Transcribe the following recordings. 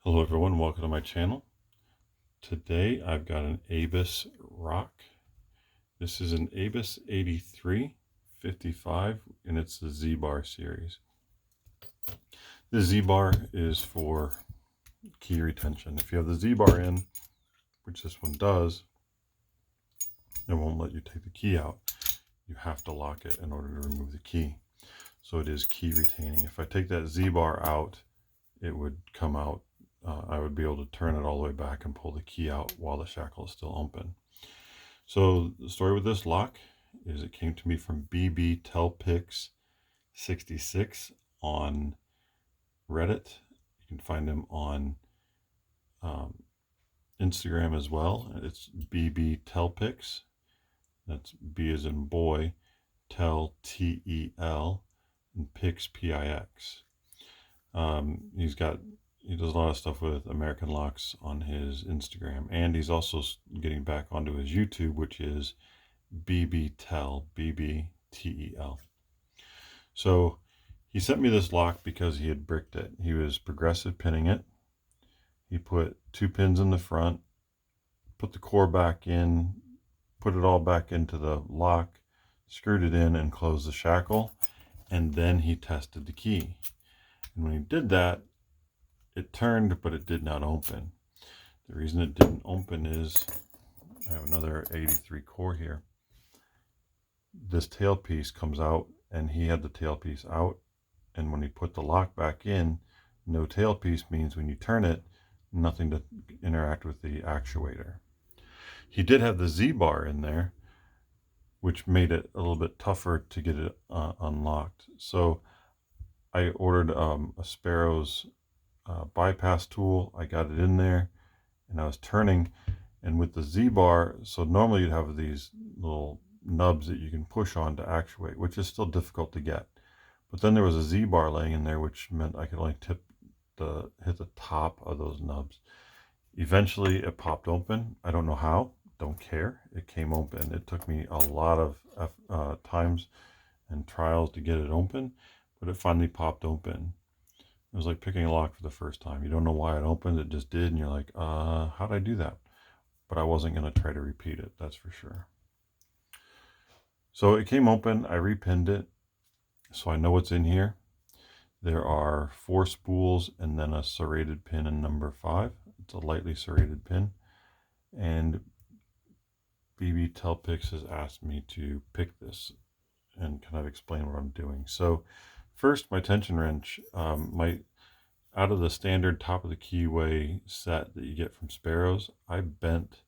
Hello everyone, welcome to my channel. Today I've got an Abus rock. This is an Abus 8355 and it's the Z-bar series. The Z-bar is for key retention. If you have the Z-bar in, which this one does, it won't let you take the key out. You have to lock it in order to remove the key. So it is key retaining. If I take that Z-bar out, it would come out. I would be able to turn it all the way back and pull the key out while the shackle is still open. So the story with this lock is it came to me from BB Telpix 66 on Reddit. You can find him on Instagram as well. It's BB Telpix. That's B as in boy, Tel Tel, and Pix Pix. He does a lot of stuff with American locks on his Instagram, and he's also getting back onto his YouTube, which is BBTel, BBTEL. So he sent me this lock because he had bricked it. He was progressive pinning it. He put 2 pins in the front, put the core back in, put it all back into the lock, screwed it in and closed the shackle, and then he tested the key. And when he did that, it turned, but it did not open. The reason it didn't open is, I have another 83 core here. This tailpiece comes out, and he had the tailpiece out, and when he put the lock back in, no tailpiece means when you turn it, nothing to interact with the actuator. He did have the Z-bar in there, which made it a little bit tougher to get it unlocked. So I ordered a Sparrow's bypass tool. I got it in there and I was turning, and with the Z-bar, so normally you'd have these little nubs that you can push on to actuate, which is still difficult to get. But then there was a Z-bar laying in there, which meant I could only hit the top of those nubs. Eventually it popped open. I don't know how, don't care. It came open. It took me a lot of times and trials to get it open, but it finally popped open. It was like picking a lock for the first time. You don't know why it opened, it just did, and you're like, how'd I do that? But I wasn't going to try to repeat it, that's for sure. So it came open, I repinned it, so I know what's in here. There are 4 spools and then a serrated pin in number 5. It's a lightly serrated pin. And BB Telpix has asked me to pick this and kind of explain what I'm doing. So first, my tension wrench, out of the standard top of the keyway set that you get from Sparrows, I bent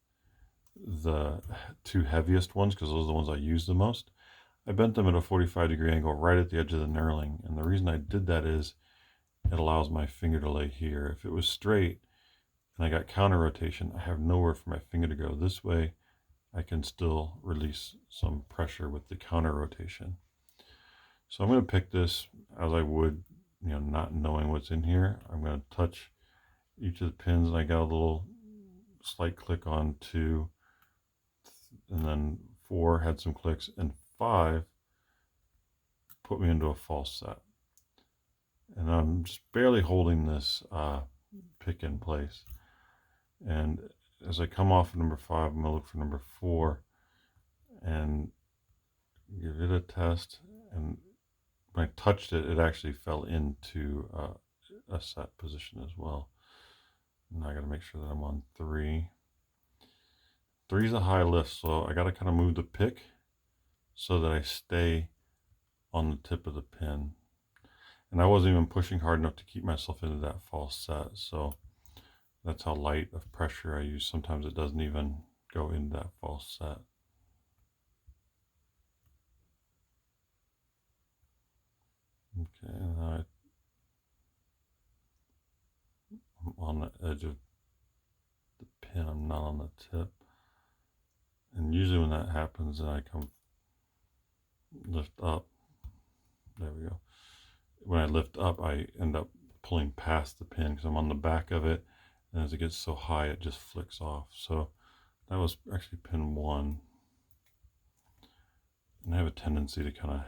the 2 heaviest ones because those are the ones I use the most. I bent them at a 45-degree angle right at the edge of the knurling, and the reason I did that is it allows my finger to lay here. If it was straight and I got counter rotation, I have nowhere for my finger to go. This way I can still release some pressure with the counter rotation. So I'm going to pick this as I would, not knowing what's in here. I'm going to touch each of the pins, and I got a little slight click on 2, and then 4 had some clicks, and 5 put me into a false set. And I'm just barely holding this pick in place. And as I come off of number 5, I'm going to look for number 4 and give it a test. And when I touched it, it actually fell into a set position as well. Now I got to make sure that I'm on 3. 3 is a high lift, so I got to kind of move the pick so that I stay on the tip of the pin. And I wasn't even pushing hard enough to keep myself into that false set, so that's how light of pressure I use. Sometimes it doesn't even go into that false set. Okay, now I'm on the edge of the pin, I'm not on the tip. And usually when that happens, then I come lift up. There we go. When I lift up, I end up pulling past the pin because I'm on the back of it, and as it gets so high, it just flicks off. So that was actually pin 1. And I have a tendency to kind of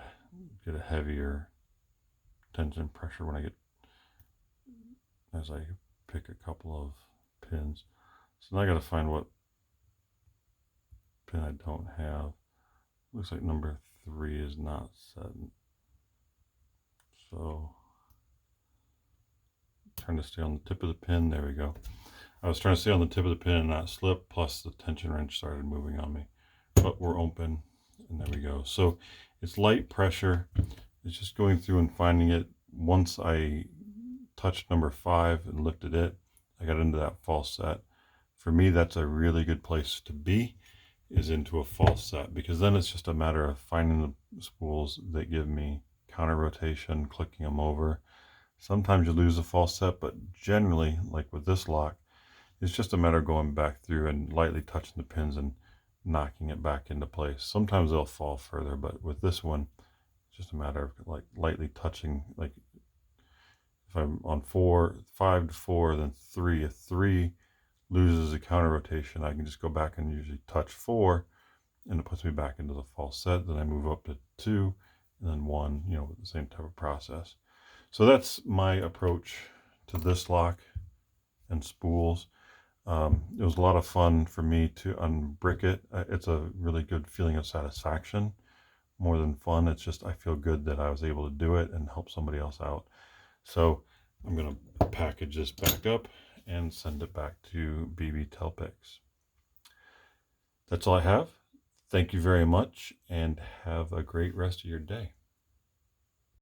get a heavier tension pressure when I get, as I pick a couple of pins. So now I got to find what pin I don't have. Looks like number 3 is not set. So trying to stay on the tip of the pin. There we go. I was trying to stay on the tip of the pin and not slip, plus the tension wrench started moving on me. But we're open, and there we go. So it's light pressure. It's just going through and finding it. Once I touched number 5 and lifted it, I got into that false set. For me, that's a really good place to be, is into a false set, because then it's just a matter of finding the spools that give me counter rotation, clicking them over. Sometimes you lose a false set, but generally, like with this lock, it's just a matter of going back through and lightly touching the pins and knocking it back into place. Sometimes they'll fall further, but with this one, it's just a matter of like lightly touching. Like if I'm on 5 to 4, then 3, if 3 loses a counter rotation, I can just go back and usually touch 4, and it puts me back into the false set. Then I move up to 2, and then 1, with the same type of process. So that's my approach to this lock and spools. It was a lot of fun for me to unbrick it. It's a really good feeling of satisfaction, more than fun. It's just I feel good that I was able to do it and help somebody else out. So I'm going to package this back up and send it back to BB Telpix. That's all I have. Thank you very much, and have a great rest of your day.